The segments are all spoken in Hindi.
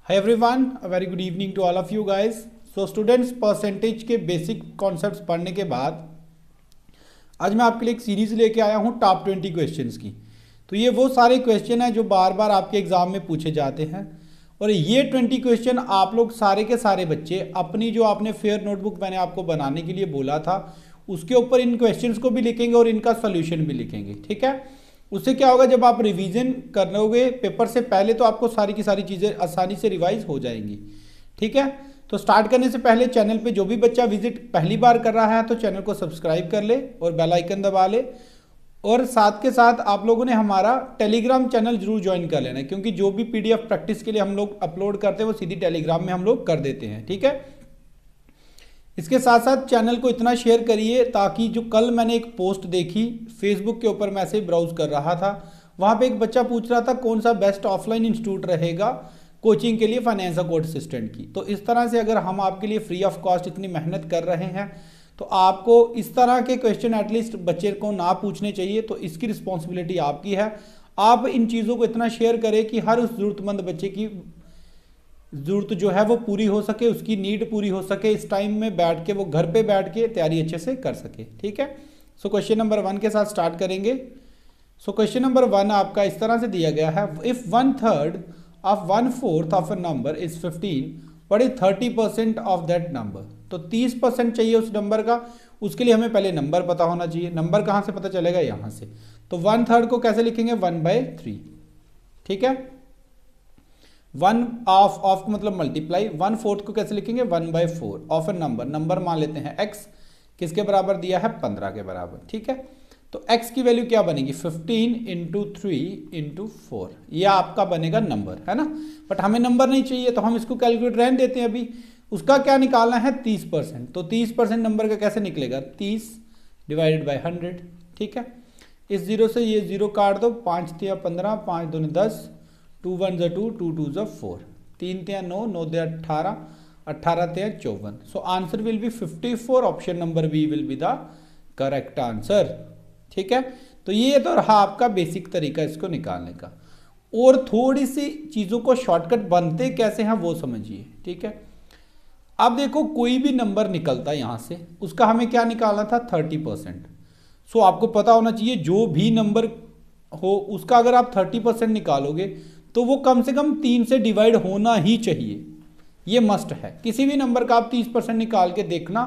Hi everyone, a very good evening to all of you guys. So students, percentage के बेसिक कॉन्सेप्ट्स पढ़ने के बाद आज मैं आपके लिए एक सीरीज लेके आया हूँ टॉप 20 क्वेश्चंस की। तो ये वो सारे क्वेश्चन हैं जो बार बार आपके एग्जाम में पूछे जाते हैं और ये 20 क्वेश्चन आप लोग सारे के सारे बच्चे अपनी जो आपने फेयर नोटबुक मैंने आपको बनाने के लिए बोला था उसके ऊपर इन क्वेश्चंस को भी लिखेंगे और इनका सोल्यूशन भी लिखेंगे। ठीक है, उससे क्या होगा, जब आप रिवीजन करोगे पेपर से पहले तो आपको सारी की सारी चीज़ें आसानी से रिवाइज हो जाएंगी। ठीक है, तो स्टार्ट करने से पहले चैनल पे जो भी बच्चा विजिट पहली बार कर रहा है तो चैनल को सब्सक्राइब कर ले और बेल आइकन दबा ले। और साथ के साथ आप लोगों ने हमारा टेलीग्राम चैनल जरूर ज्वाइन कर लेना है, क्योंकि जो भी पीडीएफ प्रैक्टिस के लिए हम लोग अपलोड करते हैं वो सीधी टेलीग्राम में हम लोग कर देते हैं। ठीक है, इसके साथ साथ चैनल को इतना शेयर करिए ताकि जो कल मैंने एक पोस्ट देखी फेसबुक के ऊपर, मैं ऐसे ब्राउज कर रहा था, वहाँ पे एक बच्चा पूछ रहा था कौन सा बेस्ट ऑफलाइन इंस्टीट्यूट रहेगा कोचिंग के लिए फाइनेंस अकाउंट असिस्टेंट की। तो इस तरह से अगर हम आपके लिए फ्री ऑफ कॉस्ट इतनी मेहनत कर रहे हैं तो आपको इस तरह के क्वेश्चन एटलीस्ट बच्चे को ना पूछने चाहिए। तो इसकी रिस्पॉन्सिबिलिटी आपकी है। आप इन चीज़ों को इतना शेयर करें कि हर उस ज़रूरतमंद बच्चे की ज़रूरत जो है वो पूरी हो सके, उसकी नीड पूरी हो सके, इस टाइम में बैठ के वो घर पे बैठ के तैयारी अच्छे से कर सके। ठीक है, सो क्वेश्चन नंबर 1 के साथ स्टार्ट करेंगे। सो क्वेश्चन नंबर 1 आपका इस तरह से दिया गया है, if 1/3 of 1/4 of a number is 15, what is 30% of that number. तो 30% चाहिए उस नंबर का, उसके लिए हमें पहले नंबर पता होना चाहिए। नंबर कहाँ से पता चलेगा, यहाँ से। तो 1/3 को कैसे लिखेंगे, 1/3। ठीक है, 1 ऑफ मतलब मल्टीप्लाई, 1/4 को कैसे लिखेंगे, 1/4 ऑफ ए नंबर मान लेते हैं x किसके बराबर दिया है, 15 के बराबर। ठीक है, तो x की वैल्यू क्या बनेगी, 15 × 3 × 4, यह आपका बनेगा नंबर, है ना। बट हमें नंबर नहीं चाहिए तो हम इसको कैलकुलेट रहने देते हैं। अभी उसका क्या निकालना है, 30%। तो 30% नंबर का कैसे निकलेगा, 30 / 100। ठीक है, इस 0 से ये 0 काट दो, 5 × 3 = 15, 5 × 2 = 10, 2 × 1 = 2, 2 × 2 = 4, 3 × 3 = 9, 9 × 2 = 18, 18 × 3 = 54। So answer will be 54, option number B will be the correct answer. ठीक है, तो ये तो रहा आपका बेसिक तरीका इसको निकालने का। और थोड़ी सी चीज़ों को शॉर्टकट बनते कैसे हैं वो समझिए। ठीक है, अब देखो कोई भी नंबर निकलता है यहाँ से, उसका हमें क्या निकालना था, 30%। सो आपको पता होना चाहिए जो भी नंबर हो उसका अगर आप 30% निकालोगे तो वो कम से कम 3 से डिवाइड होना ही चाहिए। ये मस्ट है। किसी भी नंबर का आप 30% निकाल के देखना।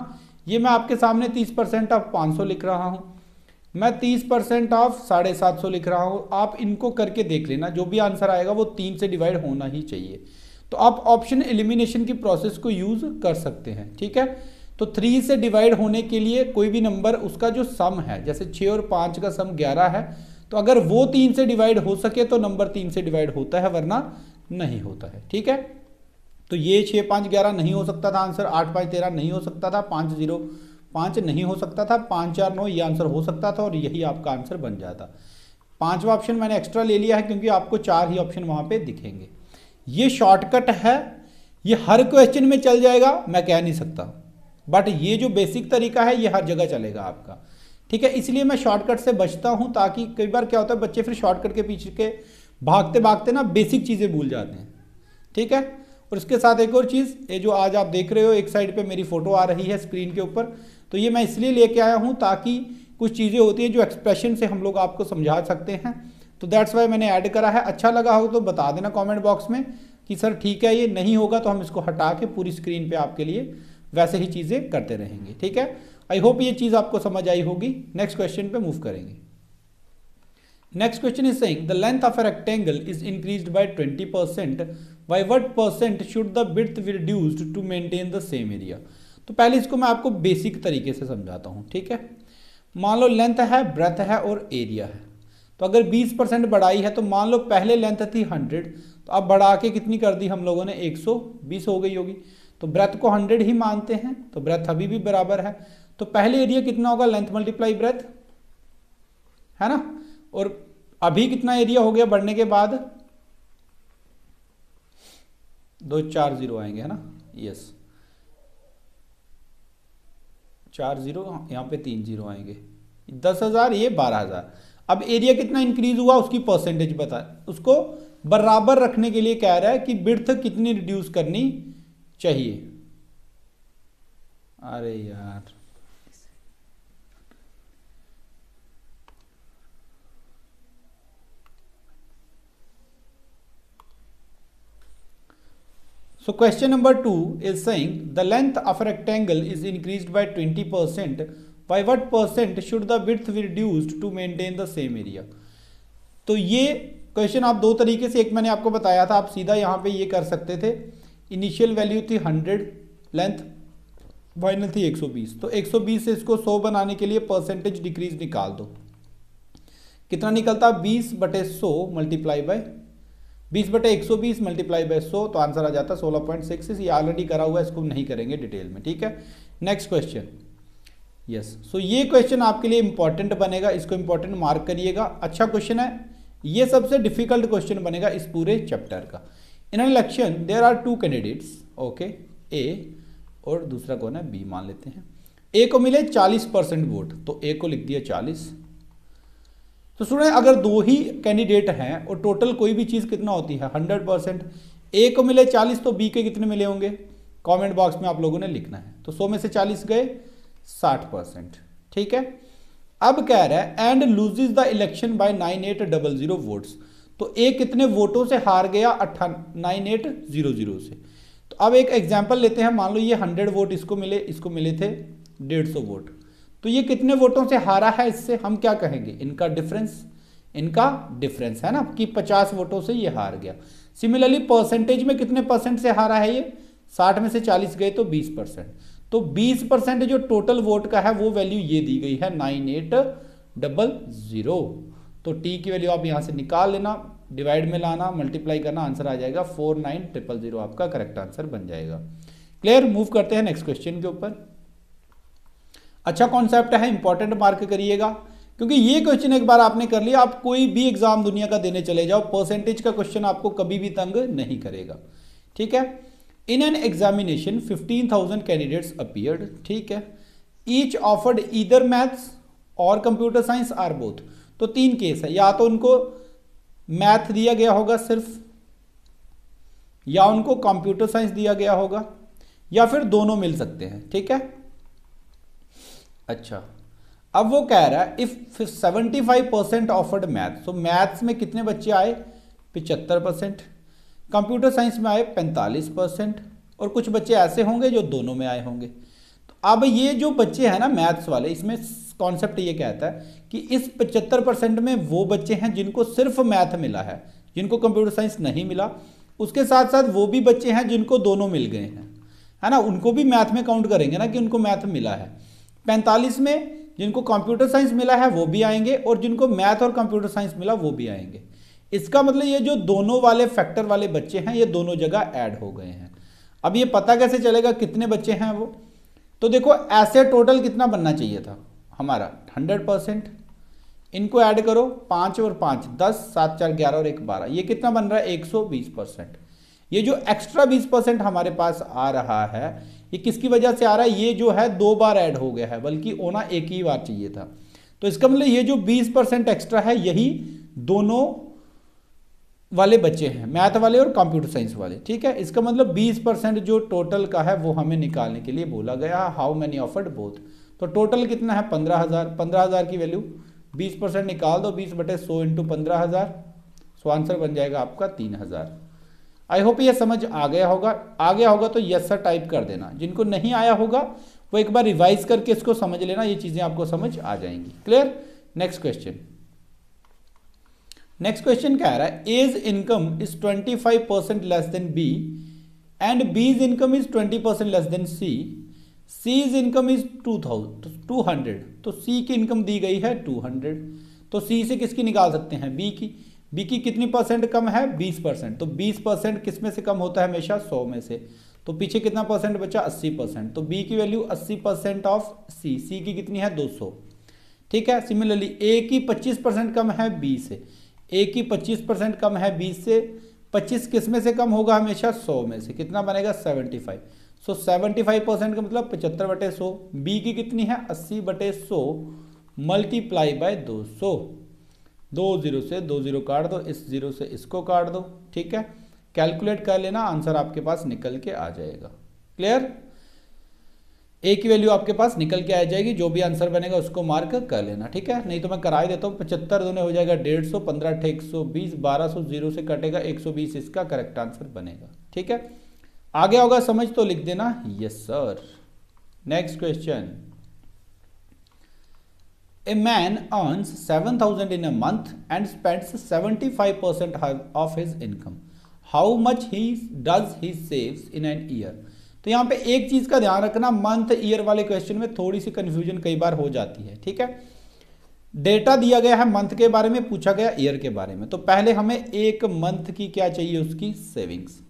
ये मैं आपके सामने 30% ऑफ 500 लिख रहा हूँ, मैं 30% ऑफ 750 लिख रहा हूँ। आप इनको करके देख लेना, जो भी आंसर आएगा वो 3 से डिवाइड होना ही चाहिए। तो आप ऑप्शन एलिमिनेशन की प्रोसेस को यूज कर सकते हैं। ठीक है, तो 3 से डिवाइड होने के लिए कोई भी नंबर उसका जो सम है, जैसे 6 और 5 का सम 11 है, तो अगर वो 3 से डिवाइड हो सके तो नंबर 3 से डिवाइड होता है, वरना नहीं होता है। ठीक है, तो ये 6 5 11 नहीं हो सकता था आंसर, 8 5 13 नहीं हो सकता था, 5 0 5 नहीं हो सकता था, 5 4 9 ये आंसर हो सकता था और यही आपका आंसर बन जाता। 5वां ऑप्शन मैंने एक्स्ट्रा ले लिया है क्योंकि आपको 4 ही ऑप्शन वहां पे दिखेंगे। ये शॉर्टकट है, ये हर क्वेश्चन में चल जाएगा मैं कह नहीं सकता, बट ये जो बेसिक तरीका है ये हर जगह चलेगा आपका। ठीक है, इसलिए मैं शॉर्टकट से बचता हूं, ताकि कई बार क्या होता है बच्चे फिर शॉर्टकट के पीछे के भागते भागते ना बेसिक चीज़ें भूल जाते हैं। ठीक है, और इसके साथ एक और चीज़, ये जो आज आप देख रहे हो एक साइड पे मेरी फोटो आ रही है स्क्रीन के ऊपर, तो ये मैं इसलिए लेके आया हूँ ताकि कुछ चीज़ें होती हैं जो एक्सप्रेशन से हम लोग आपको समझा सकते हैं, तो दैट्स वाई मैंने ऐड करा है। अच्छा लगा हो तो बता देना कमेंट बॉक्स में कि सर ठीक है, ये नहीं होगा तो हम इसको हटा के पूरी स्क्रीन पे आपके लिए वैसे ही चीज़ें करते रहेंगे। ठीक है, आई होप ये चीज़ आपको समझ आई होगी। नेक्स्ट क्वेश्चन पे मूव करेंगे। Next question is saying the length of a rectangle is increased by 20%, by what percent should the width be reduced to maintain the same area. तो पहले इसको मैं आपको बेसिक तरीके से समझाता हूँ। ठीक है, मान लो लेंथ है, ब्रेथ है और एरिया है। तो अगर 20% बढ़ाई है तो मान लो पहले लेंथ थी 100, तो अब बढ़ा के कितनी कर दी हम लोगों ने, 120 हो गई होगी। तो ब्रेथ को 100 ही मानते हैं, तो ब्रेथ अभी भी बराबर है। तो पहले एरिया कितना होगा, लेंथ मल्टीप्लाई ब्रेथ, है ना। और अभी कितना एरिया हो गया बढ़ने के बाद, 2 4 0 आएंगे, है ना, यस 4 0, यहाँ पे 3 0 आएंगे, 10,000 ये 12,000। अब एरिया कितना इंक्रीज हुआ उसकी परसेंटेज बता, उसको बराबर रखने के लिए कह रहा है कि विड्थ कितनी रिड्यूस करनी चाहिए। अरे यार so question number 2 is saying the length of a rectangle is increased by 20%. by what percent should the width be reduced to maintain the same area? तो ये क्वेश्चन आप दो तरीके से, एक मैंने आपको बताया था, आप सीधा यहाँ पे ये कर सकते थे। इनिशियल वैल्यू थी 100 लेंथ, फाइनल थी 120, तो 120 से इसको 100 बनाने के लिए परसेंटेज डिक्रीज निकाल दो। कितना निकलता? 20/100 मल्टीप्लाई बाय 20/120 मल्टीप्लाई बाय 100, तो आंसर आ जाता 16.66। ये ऑलरेडी करा हुआ है, इसको नहीं करेंगे डिटेल में, ठीक है। नेक्स्ट क्वेश्चन, यस, सो ये क्वेश्चन आपके लिए इंपॉर्टेंट बनेगा, इसको इंपॉर्टेंट मार्क करिएगा। अच्छा क्वेश्चन है, ये सबसे डिफिकल्ट क्वेश्चन बनेगा इस पूरे चैप्टर का। In an election there are 2 candidates, okay, A और दूसरा कौन है, बी मान लेते हैं। ए को मिले 40% वोट, तो ए को लिख दिया 40। तो सुने, अगर दो ही कैंडिडेट हैं और टोटल कोई भी चीज कितना होती है 100%, ए को मिले 40 तो बी के कितने मिले होंगे, कमेंट बॉक्स में आप लोगों ने लिखना है। तो 100 में से 40 गए 60%, ठीक है। अब कह रहा है and loses the election by 9800 votes, तो ए कितने वोटों से हार गया 9800 से। तो अब एक एग्जांपल लेते हैं, मान लो ये 100 वोट इसको मिले थे 150 वोट, तो ये कितने वोटों से हारा है, इससे हम क्या कहेंगे, इनका डिफरेंस है ना, कि 50 वोटों से ये हार गया। सिमिलरली परसेंटेज में कितने परसेंट से हारा है ये, 60 में से 40 गए तो 20%, तो 20% जो टोटल वोट का है वो वैल्यू ये दी गई है 9800। तो टी की वैल्यू आप यहां से निकाल लेना, डिवाइड में लाना, मल्टीप्लाई करना, आंसर आ जाएगा 49000, आपका करेक्ट आंसर बन जाएगा। क्लियर, मूव करते हैं नेक्स्ट क्वेश्चन के ऊपर। अच्छा कॉन्सेप्ट है, इंपॉर्टेंट मार्क करिएगा, क्योंकि ये क्वेश्चन एक बार आपने कर लिया, आप कोई भी एग्जाम दुनिया का देने चले जाओ, परसेंटेज का क्वेश्चन आपको कभी भी तंग नहीं करेगा, ठीक है। In an examination 15,000 candidates appeared, ठीक है, ईच ऑफर्ड ईदर मैथ्स और कंप्यूटर साइंस आर बोथ। तो 3 केस है, या तो उनको मैथ दिया गया होगा सिर्फ, या उनको कंप्यूटर साइंस दिया गया होगा, या फिर दोनों मिल सकते हैं, ठीक है। अच्छा, अब वो कह रहा है इफ 75% ऑफर्ड मैथ्स, तो मैथ्स में कितने बच्चे आए 75%, कंप्यूटर साइंस में आए 45%, और कुछ बच्चे ऐसे होंगे जो दोनों में आए होंगे। तो अब ये जो बच्चे हैं ना मैथ्स वाले, इसमें कॉन्सेप्ट ये कहता है कि इस 75% में वो बच्चे हैं जिनको सिर्फ मैथ मिला है, जिनको कंप्यूटर साइंस नहीं मिला, उसके साथ साथ वो भी बच्चे हैं जिनको दोनों मिल गए हैं, है ना, उनको भी मैथ में काउंट करेंगे ना कि उनको मैथ मिला है। 45 में जिनको कंप्यूटर साइंस मिला है वो भी आएंगे, और जिनको मैथ और कंप्यूटर साइंस मिला वो भी आएंगे। इसका मतलब ये जो दोनों वाले फैक्टर वाले बच्चे हैं ये दोनों जगह ऐड हो गए हैं। अब ये पता कैसे चलेगा कितने बच्चे हैं वो, तो देखो ऐसे टोटल कितना बनना चाहिए था हमारा 100%, इनको ऐड करो 5 और 5 10, 7 4 11 और 1 12, ये कितना बन रहा है 120%। ये जो एक्स्ट्रा 20% हमारे पास आ रहा है ये किसकी वजह से आ रहा है, ये जो है 2 बार ऐड हो गया है, बल्कि होना एक ही बार चाहिए था। तो इसका मतलब ये जो 20% एक्स्ट्रा है यही दोनों वाले बच्चे हैं, मैथ वाले और कंप्यूटर साइंस वाले, ठीक है। इसका मतलब 20% जो टोटल का है वो हमें निकालने के लिए बोला गया, हाउ मैनी ऑफर्ड बोथ। तो टोटल कितना है 15,000, 15,000 की वैल्यू 20% निकाल दो, 20/100 इंटू 15,000, सो आंसर बन जाएगा आपका 3,000। आई होप ये समझ आ गया होगा तो यस सर टाइप कर देना, जिनको नहीं आया होगा वो एक बार रिवाइज करके इसको समझ लेना, ये चीजें आपको समझ आ जाएंगी। क्लियर, नेक्स्ट क्वेश्चन कह रहा है A's income is 25% less than B and B's income is 20% less than C, C's income is 200, तो सी की इनकम दी गई है 200, तो सी से किसकी निकाल सकते हैं, बी की कितनी परसेंट कम है 20%, तो 20% किस में से कम होता है हमेशा 100 में से, तो पीछे कितना परसेंट बचा 80%, तो बी की वैल्यू 80% ऑफ सी की कितनी है 200, ठीक है। सिमिलरली ए की 25% कम है बी से, ए की 25% कम है 20 से, 25 किस में से कम होगा हमेशा 100 में से, कितना बनेगा 75, सो 75% का मतलब 75/100, बी की कितनी है 80/100 मल्टीप्लाई बाय 200, 2 0 से 2 0 काट दो, इस 0 से इसको काट दो, ठीक है। कैलकुलेट कर लेना, आंसर आपके पास निकल के आ जाएगा। क्लियर? ए की वैल्यू आपके पास निकल के आ जाएगी, जो भी आंसर बनेगा उसको मार्क कर लेना, ठीक है। नहीं तो मैं करा ही देता हूँ। 75 दूने हो जाएगा 150, 15 अठे 120, 1200 0 से कटेगा 120, इसका करेक्ट आंसर बनेगा, ठीक है। आगे होगा समझ तो लिख देना yes sir. Next question, a man earns 7,000 in a month and spends 75% of his income, how much he does he saves in an year. तो यहां पे एक चीज का ध्यान रखना, मंथ ईयर वाले क्वेश्चन में थोड़ी सी कंफ्यूजन कई बार हो जाती है, ठीक है। डेटा दिया गया है मंथ के बारे में, पूछा गया ईयर के बारे में, तो पहले हमें एक मंथ की क्या चाहिए, उसकी सेविंग्स।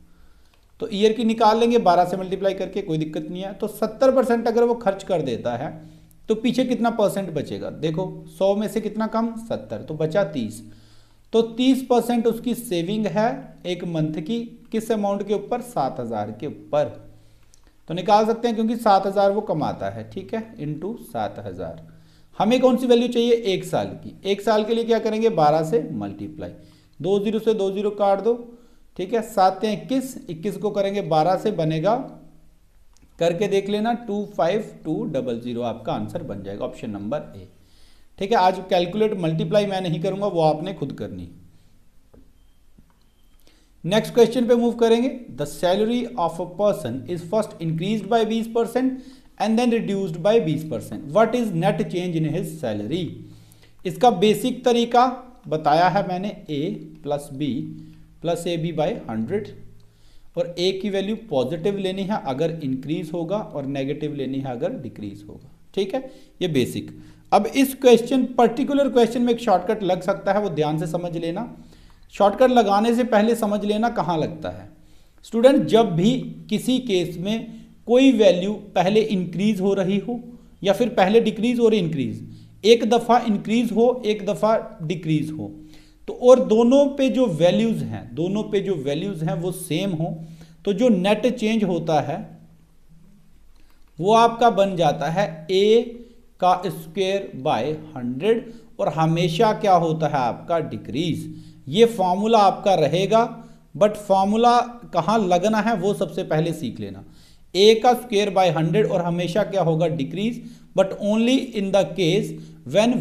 तो ईयर की निकाल लेंगे 12 से मल्टीप्लाई करके, कोई दिक्कत नहीं है। तो 70% अगर वो खर्च कर देता है तो पीछे कितना परसेंट बचेगा, देखो 100 में से कितना कम, 70, तो बचा 30। तो 30% उसकी सेविंग है एक मंथ की, किस अमाउंट के ऊपर, 7,000 के ऊपर। तो निकाल सकते हैं क्योंकि 7,000 वो कमाता है, ठीक है, इंटू 7,000। हमें कौन सी वैल्यू चाहिए, एक साल की। एक साल के लिए क्या करेंगे, 12 से मल्टीप्लाई, 2 0 से 2 0 काट दो, ठीक है। 7 21, 21 को करेंगे 12 से, बनेगा, करके देख लेना 25200, आपका आंसर बन जाएगा ऑप्शन नंबर ए, ठीक है। आज कैलकुलेट मल्टीप्लाई मैं नहीं करूंगा, वो आपने खुद करनी। नेक्स्ट क्वेश्चन पे मूव करेंगे। The salary of a person is first increased by 20% and then reduced by 20%, what is net change in his salary. इसका बेसिक तरीका बताया है मैंने, A plus B plus A B by 100, और ए की वैल्यू पॉजिटिव लेनी है अगर इंक्रीज होगा, और नेगेटिव लेनी है अगर डिक्रीज होगा, ठीक है। ये बेसिक। अब इस क्वेश्चन, पर्टिकुलर क्वेश्चन में एक शॉर्टकट लग सकता है, वो ध्यान से समझ लेना। शॉर्टकट लगाने से पहले समझ लेना कहाँ लगता है। स्टूडेंट, जब भी किसी केस में कोई वैल्यू पहले इंक्रीज हो रही हो या फिर पहले डिक्रीज और इंक्रीज, एक दफ़ा इंक्रीज हो एक दफ़ा डिक्रीज हो, तो और दोनों पे जो वैल्यूज़ हैं वो सेम हो, तो जो नेट चेंज होता है वो आपका बन जाता है ए का स्क्वायर बाय 100, और हमेशा क्या होता है आपका, डिक्रीज। ये फॉर्मूला आपका रहेगा, बट फॉर्मूला कहाँ लगना है वो सबसे पहले सीख लेना। ए का स्क्वायर बाय 100 और हमेशा क्या होगा, decrease, but only in the case when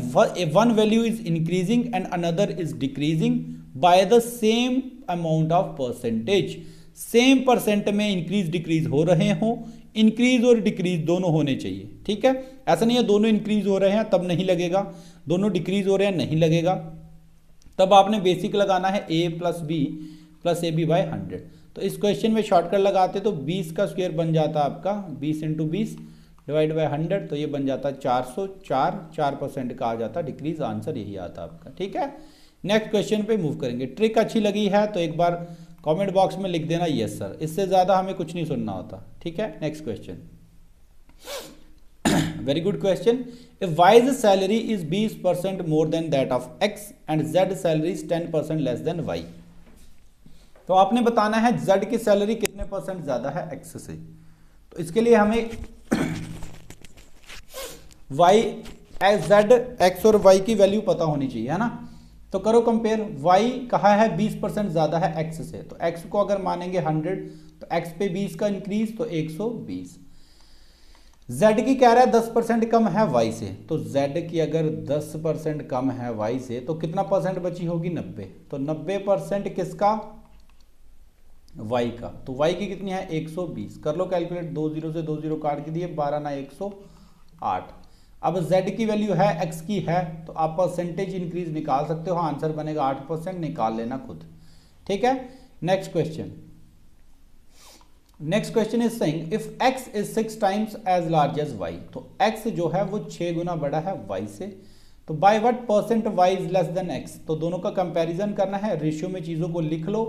one value is increasing and another is decreasing by the same amount of percentage। Same percent में इंक्रीज डिक्रीज हो रहे हो, इंक्रीज और डिक्रीज दोनों होने चाहिए, ठीक है। ऐसा नहीं है दोनों इंक्रीज हो रहे हैं तब नहीं लगेगा, दोनों डिक्रीज हो रहे हैं नहीं लगेगा, तब आपने बेसिक लगाना है A plus B plus A B by 100। तो इस क्वेश्चन में शॉर्टकट लगाते तो 20 का स्क्वायर बन जाता आपका 20 × 20 डिवाइड बाय 100, तो ये बन जाता 404, 4% का आ जाता डिक्रीज, आंसर यही आता आपका, ठीक है। नेक्स्ट क्वेश्चन पे मूव करेंगे। ट्रिक अच्छी लगी है तो एक बार कमेंट बॉक्स में लिख देना यस सर, इससे ज़्यादा हमें कुछ नहीं सुनना होता, ठीक है। Next question, very good question. If Y's salary is 20% more than that of X and Z salary is 10% less than Y, तो आपने बताना है जेड की सैलरी कितने परसेंट ज़्यादा है एक्स से। तो इसके लिए हमें वाई जेड एक्स और वाई की वैल्यू पता होनी चाहिए, है ना। तो करो कंपेयर, वाई कहा है 20% ज़्यादा है एक्स से, तो एक्स को अगर मानेंगे 100 तो एक्स पे 20 का इंक्रीज तो 120। जेड की कह रहा है 10% कम है वाई से, तो जेड की अगर 10% कम है वाई से तो कितना परसेंट बची होगी, 90। तो 90% किसका, वाई का। तो वाई की कितनी है 120, कर लो कैलकुलेट, 2 0 से 2 0 काट के दिए, 12 ना 108। अब z की वैल्यू है x की है, तो आप परसेंटेज इंक्रीज निकाल सकते हो, आंसर बनेगा 8%, निकाल लेना खुद, ठीक है। Next question, next question is saying if x is 6 times as large as y, तो x जो है वो 6 गुना बड़ा है y से, तो bye what percent y is less than x, तो दोनों का कंपैरिजन करना है, रेशियो में चीजों को लिख लो,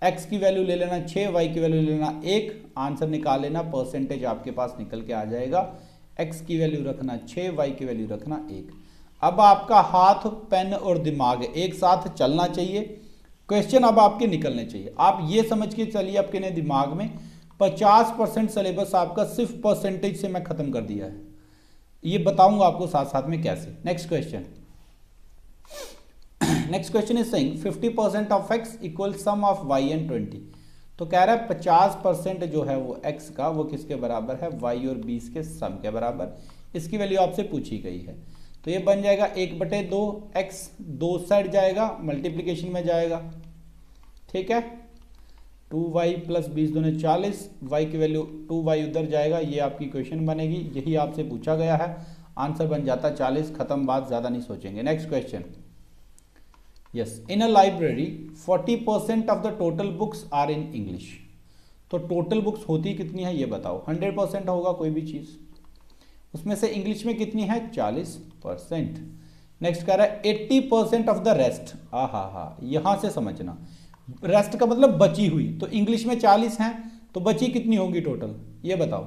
x की वैल्यू ले लेना 6, y की वैल्यू ले लेना 1, आंसर निकाल लेना, परसेंटेज आपके पास निकल के आ जाएगा। x की वैल्यू रखना 6, y की वैल्यू रखना 1। अब आपका हाथ, पेन और दिमाग एक साथ चलना चाहिए, क्वेश्चन अब आपके निकलने चाहिए। आप ये समझ के चलिए आपके ने दिमाग में 50% सिलेबस आपका सिर्फ परसेंटेज से मैं खत्म कर दिया है, ये बताऊंगा आपको साथ साथ में कैसे। Next question, next question is saying 50% of x equal some of y and 20। तो कह रहा है 50% जो है वो x का वो किसके बराबर है, y और 20 के सम के बराबर। इसकी वैल्यू आपसे पूछी गई है। तो ये बन जाएगा 1/2 x, दो साइड जाएगा मल्टीप्लीकेशन में जाएगा, ठीक है। 2y प्लस 20 दूने 40, y की वैल्यू 2y उधर जाएगा, ये आपकी क्वेश्चन बनेगी। यही आपसे पूछा गया है, आंसर बन जाता 40। खत्म बात, ज़्यादा नहीं सोचेंगे। Next question, yes, in a library 40% of the total books are in English. तो टोटल बुक्स होती कितनी है ये बताओ। 100% होगा कोई भी चीज़, उसमें से इंग्लिश में कितनी है 40%। नेक्स्ट कह रहा है 80% ऑफ द रेस्ट। हाँ, यहाँ से समझना, रेस्ट का मतलब बची हुई। तो इंग्लिश में 40 हैं, तो बची कितनी होंगी टोटल ये बताओ।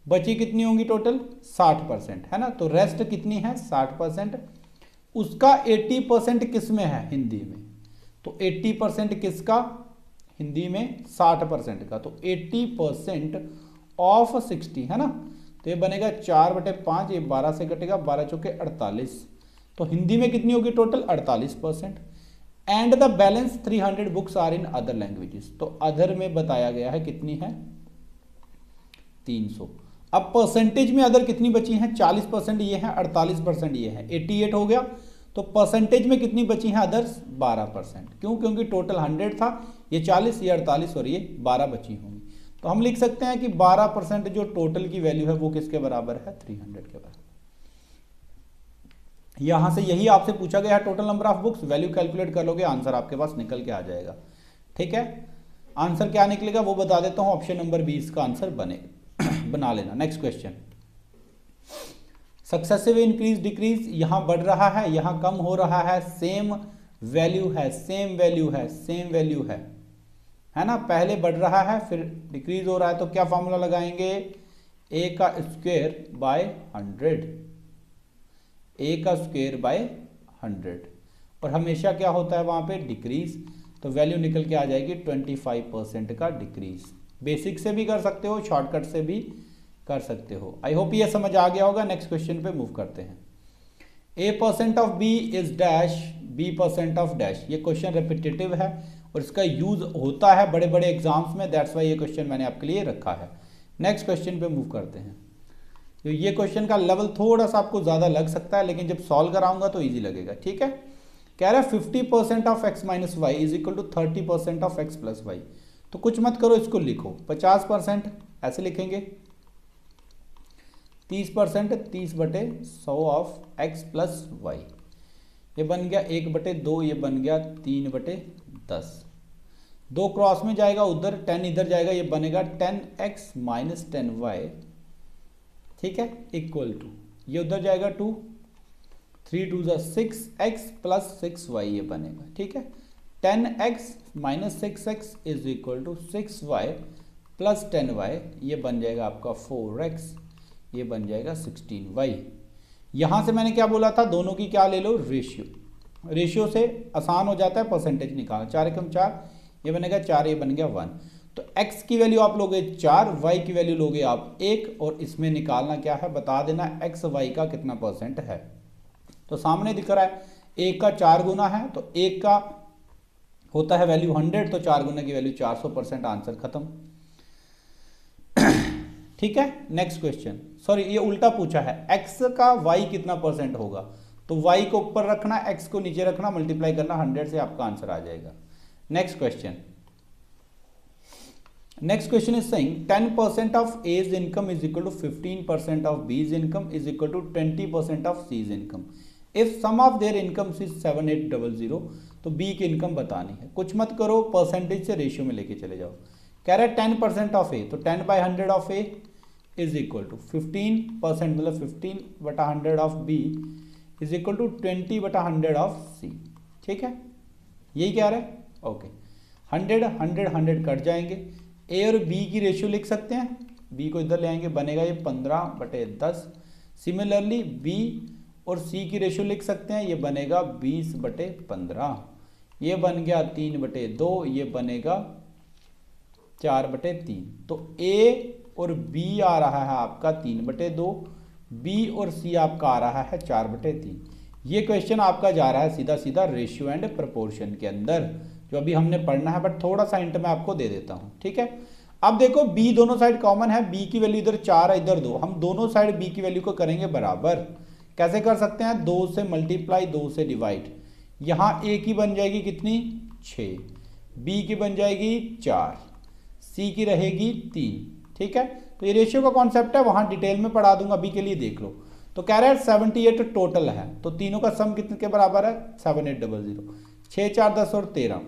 बची कितनी होंगी टोटल 60%, है ना। तो रेस्ट कितनी है 60%, उसका 80% किस में है, हिंदी में। तो 80% किसका, हिंदी में 60% का। तो 80% ऑफ 60, है ना। तो ये बनेगा 4/5, ये 12 से कटेगा, 12 चौके 48। तो हिंदी में कितनी होगी total 48%। And the balance 300 books are in other languages. तो अदर में बताया गया है कितनी है 300। अब परसेंटेज में अदर कितनी बची हैं, 40% ये है, 48% ये है, 88 हो गया। तो परसेंटेज में कितनी बची हैं अदर्स 12%। क्यों, क्योंकि टोटल 100 था, ये 40, ये 48 और ये 12 बची होंगी। तो हम लिख सकते हैं कि 12% जो टोटल की वैल्यू है वो किसके बराबर है 300 के बराबर। यहां से यही आपसे पूछा गया है, total number of books. Value calculate कर लोगे, आंसर आपके पास निकल के आ जाएगा, ठीक है। आंसर क्या निकलेगा वो बता देता हूं, ऑप्शन नंबर 20 का आंसर बना लेना। Next question, successive increase decrease, यहां बढ़ रहा है, यहां कम हो रहा है, सेम वैल्यू है, सेम वैल्यू है, सेम वैल्यू है ना। पहले बढ़ रहा है फिर डिक्रीज हो रहा है, तो क्या फॉर्मूला लगाएंगे, a का स्क्वायर बाय 100, a का स्क्वायर बाय 100। और हमेशा क्या होता है वहां पे डिक्रीज, तो वैल्यू निकल के आ जाएगी 25% का डिक्रीज। बेसिक से भी कर सकते हो, शॉर्टकट से भी कर सकते हो। आई होप ये समझ आ गया होगा। नेक्स्ट क्वेश्चन पे मूव करते हैं। a% of b is dash, b% of dash. ये क्वेश्चन रिपीटेटिव है और इसका यूज होता है बड़े बड़े एग्जाम्स में, दैट्स वाई ये क्वेश्चन मैंने आपके लिए रखा है। नेक्स्ट क्वेश्चन पे मूव करते हैं। तो ये क्वेश्चन का लेवल थोड़ा सा आपको ज्यादा लग सकता है, लेकिन जब सॉल्व कराऊंगा तो इजी लगेगा, ठीक है। कह रहा है 50% of x minus Y is equal to 30% of x plus Y. तो कुछ मत करो, इसको लिखो 50% ऐसे लिखेंगे, 30% 30/100 ऑफ x प्लस वाई। ये बन गया 1/2, ये बन गया 3/10। 2 क्रॉस में जाएगा उधर, 10 इधर जाएगा, ये बनेगा 10x माइनस 10y, ठीक है, इक्वल टू ये उधर जाएगा 2, 3 2 6x प्लस 6y ये बनेगा, ठीक है। 10x minus 6x is equal to 6y plus 10y, ये बन जाएगा आपका 4x, ये बन जाएगा 16y। यहां से मैंने क्या बोला था, दोनों की क्या ले लो, रेशियो। रेशियो से आसान हो जाता है परसेंटेज निकालना। 4 एकम 4, ये बनेगा 4, ये बन गया 1। तो x की वैल्यू आप लोगे 4, y की वैल्यू लोगे आप 1, और इसमें निकालना क्या है बता देना, x y का कितना परसेंट है। तो सामने दिख रहा है 1 का 4 गुना है, तो 1 का होता है वैल्यू 100, तो 4 गुना की वैल्यू 400%, आंसर खत्म, ठीक है। नेक्स्ट क्वेश्चन, सॉरी ये उल्टा पूछा है, x का y कितना परसेंट होगा। तो y को ऊपर रखना, x को नीचे रखना, मल्टीप्लाई करना 100 से, आपका आंसर आ जाएगा। Next question, next question is saying 10% of A's income is equal to 15% of B's income is equal to 20% of C's income. If sum of their income is 7800, तो B की इनकम बतानी है। कुछ मत करो, परसेंटेज से रेशियो में लेके चले जाओ। कह रहा है 10% ऑफ A, तो 10/100 of A is equal to 15%, मतलब 15/100 of B is equal to 20/100 of C, ठीक है, यही कह रहा है। ओके, 100 100 100 कट जाएंगे। A और B की रेशियो लिख सकते हैं, B को इधर ले आएंगे, बनेगा ये 15/10। सिमिलरली B और C की रेशियो लिख सकते हैं, ये बनेगा 20/15, ये बन गया 3/2, ये बनेगा 4/3। तो A और B आ रहा है आपका 3/2, B और C आपका आ रहा है 4/3। ये क्वेश्चन आपका जा रहा है सीधा सीधा रेशियो एंड प्रोपोर्शन के अंदर, जो अभी हमने पढ़ना है, बट थोड़ा सा हिंट मैं आपको दे देता हूं, ठीक है। अब देखो b दोनों साइड कॉमन है, b की वैल्यू इधर 4 है इधर 2, हम दोनों साइड b की वैल्यू को करेंगे बराबर। कैसे कर सकते हैं, 2 से मल्टीप्लाई 2 से डिवाइड, यहां a की बन जाएगी कितनी 6, b की बन जाएगी 4, c की रहेगी 3, ठीक है। तो ये रेशियो का कॉन्सेप्ट है, वहां डिटेल में पढ़ा दूंगा, अभी के लिए देख लो। तो कह रहा है 78 टोटल है, तो तीनों का सम कितने के बराबर है 7800, 6 4 10 और 13,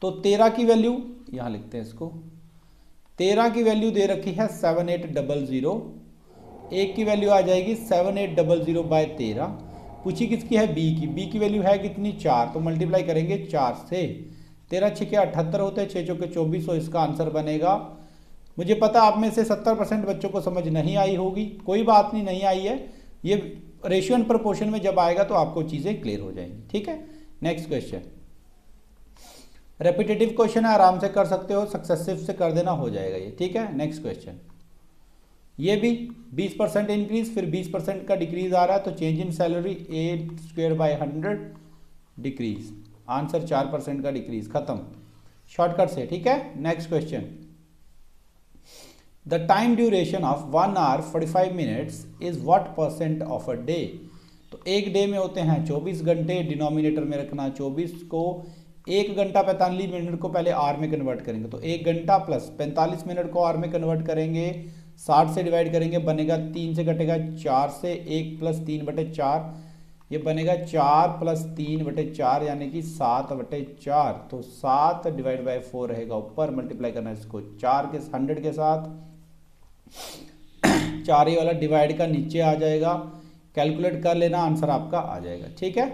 तो 13 की वैल्यू यहां लिखते हैं इसको, 13 की वैल्यू दे रखी है 7800, एक की वैल्यू आ जाएगी 7800 बाय 13, पूछी किसकी है b की वैल्यू है कितनी 4, तो मल्टीप्लाई करेंगे 4 से, 13 6 के 78 होते हैं, 6 चौके 24, इसका आंसर बनेगा। मुझे पता आप में से 70% बच्चों को समझ नहीं आई होगी, कोई बात नहीं, नहीं आई है, ये रेशियो एंड प्रोपोर्शन में जब आएगा तो आपको चीजें क्लियर हो जाएंगी, ठीक है। नेक्स्ट क्वेश्चन, रेपिटेटिव क्वेश्चन है, आराम से कर सकते हो, सक्सेसिव से कर देना, हो जाएगा ये, ठीक है। नेक्स्ट क्वेश्चन, ये भी 20% इंक्रीज फिर 20% का डिक्रीज आ रहा है, तो change in salary a²/100 decrease, answer 4% का डिक्रीज, खत्म शॉर्टकट से, ठीक है। Next question, the time duration of 1 hour 45 minutes is what percent of a day. तो एक डे में होते हैं 24 घंटे, डिनोमिनेटर में रखना 24 को, 1 घंटा 45 मिनट को पहले आर में कन्वर्ट करेंगे, तो 1 घंटा प्लस 45 मिनट को आर में कन्वर्ट करेंगे, 60 से डिवाइड करेंगे, बनेगा 3 से कटेगा 4 से, 1 + 3/4, ये बनेगा 4 + 3/4 यानी कि 7/4, तो 7 / 4 रहेगा ऊपर, मल्टीप्लाई करना इसको 4 के 100 के साथ, 4 ये वाला डिवाइड का नीचे आ जाएगा, कैलकुलेट कर लेना, आंसर आपका आ जाएगा, ठीक है।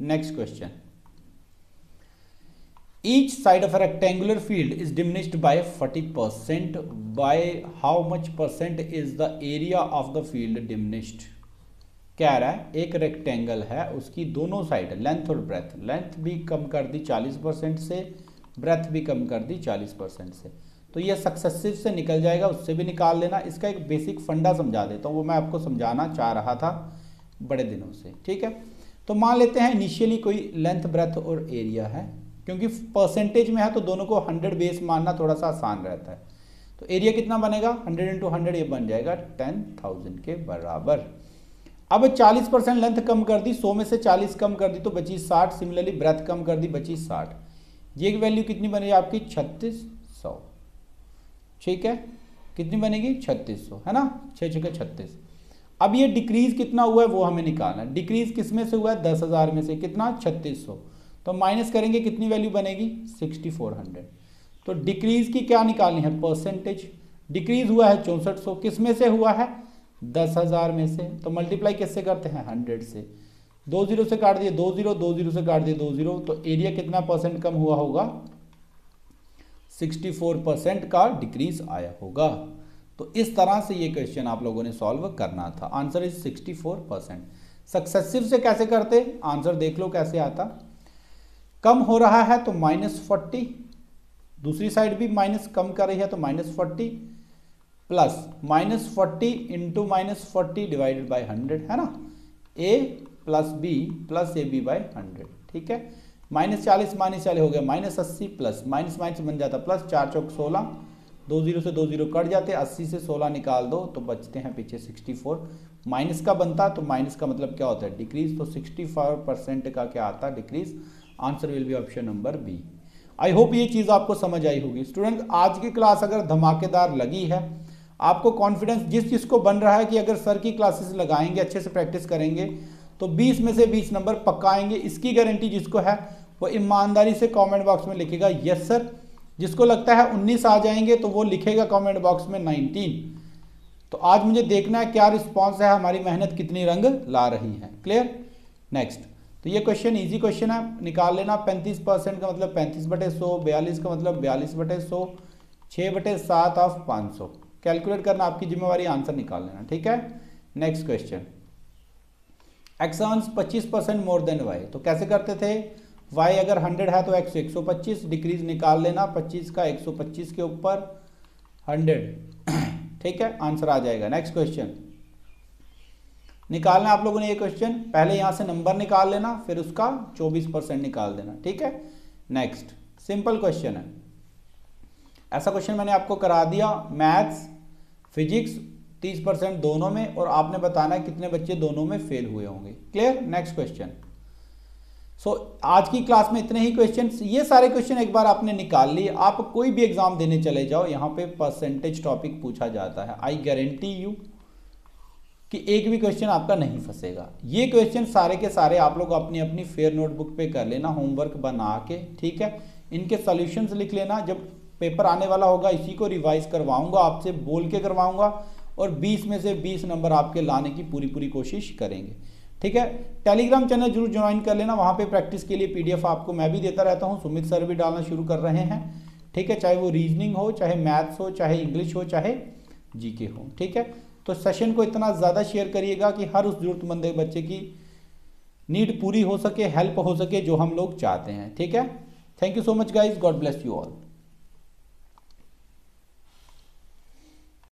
Next question, each side of a rectangular field is diminished by 40%, by how much percent is the area of the field diminished. कह रहा है एक रेक्टेंगल है, उसकी दोनों साइड लेंथ और ब्रेथ, लेंथ भी कम कर दी 40% से, ब्रेथ भी कम कर दी 40% से, तो ये सक्सेसिव से निकल जाएगा, उससे भी निकाल लेना। इसका एक बेसिक फंडा समझा देता हूँ, वो मैं आपको समझाना चाह रहा था बड़े दिनों से, ठीक है। तो मान लेते हैं इनिशियली कोई लेंथ ब्रेथ और एरिया है, क्योंकि परसेंटेज में है तो दोनों को 100 बेस मानना थोड़ा सा आसान रहता है। तो एरिया कितना बनेगा 100 × 100, ये बन जाएगा 10,000 के बराबर। अब 40% लेंथ कम कर दी, 100 में से 40 कम कर दी तो बची 60, सिमिलरली ब्रेथ कम कर दी बची 60, ये वैल्यू कितनी बनेगी आपकी 3600, ठीक है। कितनी बनेगी 3600, है ना, 6 × 6 = 36। अब ये डिक्रीज कितना हुआ है वो हमें निकालना है, डिक्रीज किस में से हुआ है 10,000 में से, कितना 3600, तो माइनस करेंगे कितनी वैल्यू बनेगी 6400। तो डिक्रीज की क्या निकालनी है परसेंटेज, डिक्रीज हुआ है 6400, किस में से हुआ है 10,000 में से, तो मल्टीप्लाई किससे करते हैं 100 से, 2 0 से काट दिए 2 0, 2 0 से काट दिए 2 0, तो एरिया कितना परसेंट कम हुआ होगा 64% का डिक्रीज आया होगा। तो इस तरह से ये क्वेश्चन आप लोगों ने सॉल्व करना था, आंसर इज 64%। सक्सेसिव से कैसे करते, आंसर देख लो कैसे आता, कम हो रहा है तो -40, दूसरी साइड भी माइनस कम कर रही है तो -40 प्लस -40 इंटू -40 डिवाइडेड बाई 100, है ना, a + b + ab/100, ठीक है। -40 -40 हो गया -80 प्लस माइनस माइनस बन जाता प्लस, 4 चौक 16, 2 0 से 2 0 कट जाते, 80 से 16 निकाल दो तो बचते हैं पीछे 64, माइनस का बनता, तो माइनस का मतलब क्या होता है डिक्रीज, तो 65% का क्या आता है decrease, answer will be option number B. I hope ये चीज़ आपको समझ आई होगी। स्टूडेंट आज की क्लास अगर धमाकेदार लगी है, आपको कॉन्फिडेंस जिस चीज़ को बन रहा है कि अगर सर की क्लासेस लगाएंगे अच्छे से प्रैक्टिस करेंगे तो 20 में से 20 नंबर पक्का आएंगे, इसकी गारंटी जिसको है वो ईमानदारी से कमेंट बॉक्स में लिखेगा यस सर, जिसको लगता है 19 आ जाएंगे तो वो लिखेगा कमेंट बॉक्स में 19। तो आज मुझे देखना है क्या रिस्पॉन्स है, हमारी मेहनत कितनी रंग ला रही है। क्लियर। नेक्स्ट, तो ये क्वेश्चन इजी क्वेश्चन है, निकाल लेना। 35% का मतलब 35/100, 42 का मतलब 42/100, 6/7 ऑफ 500, कैलकुलेट करना आपकी जिम्मेवारी, आंसर निकाल लेना, ठीक है। Next question, x earns 25% more than y, तो कैसे करते थे, y अगर 100 है तो x 125, डिक्रीज निकाल लेना, 25 का 125 के ऊपर 100, ठीक है, आंसर आ जाएगा। नेक्स्ट क्वेश्चन, निकालना है आप लोगों ने ये क्वेश्चन, पहले यहां से नंबर निकाल लेना, फिर उसका 24% निकाल देना, ठीक है। नेक्स्ट सिंपल क्वेश्चन है, ऐसा क्वेश्चन मैंने आपको करा दिया, मैथ्स फिजिक्स 30% दोनों में, और आपने बताना है कितने बच्चे दोनों में फेल हुए होंगे। क्लियर। Next question. आज की क्लास में इतने ही क्वेश्चन, ये सारे क्वेश्चन एक बार आपने निकाल लिए, आप कोई भी एग्जाम देने चले जाओ, यहाँ पे परसेंटेज टॉपिक पूछा जाता है, आई गारंटी यू कि एक भी क्वेश्चन आपका नहीं फंसेगा। ये क्वेश्चन सारे के सारे आप लोग अपनी अपनी फेयर नोटबुक पे कर लेना, होमवर्क बना के, ठीक है। इनके सॉल्यूशंस लिख लेना, जब पेपर आने वाला होगा इसी को रिवाइज करवाऊंगा, आपसे बोल के करवाऊंगा, और 20 में से 20 नंबर आपके लाने की पूरी कोशिश करेंगे, ठीक है। टेलीग्राम चैनल जरूर ज्वाइन कर लेना, वहाँ पे प्रैक्टिस के लिए पीडीएफ आपको मैं भी देता रहता हूँ, सुमित सर भी डालना शुरू कर रहे हैं, ठीक है। चाहे वो रीजनिंग हो, चाहे मैथ्स हो, चाहे इंग्लिश हो, चाहे जीके हो, ठीक है। तो सेशन को इतना ज़्यादा शेयर करिएगा कि हर उस जरूरतमंद बच्चे की नीड पूरी हो सके, हेल्प हो सके, जो हम लोग चाहते हैं, ठीक है। Thank you so much guys, God bless you all.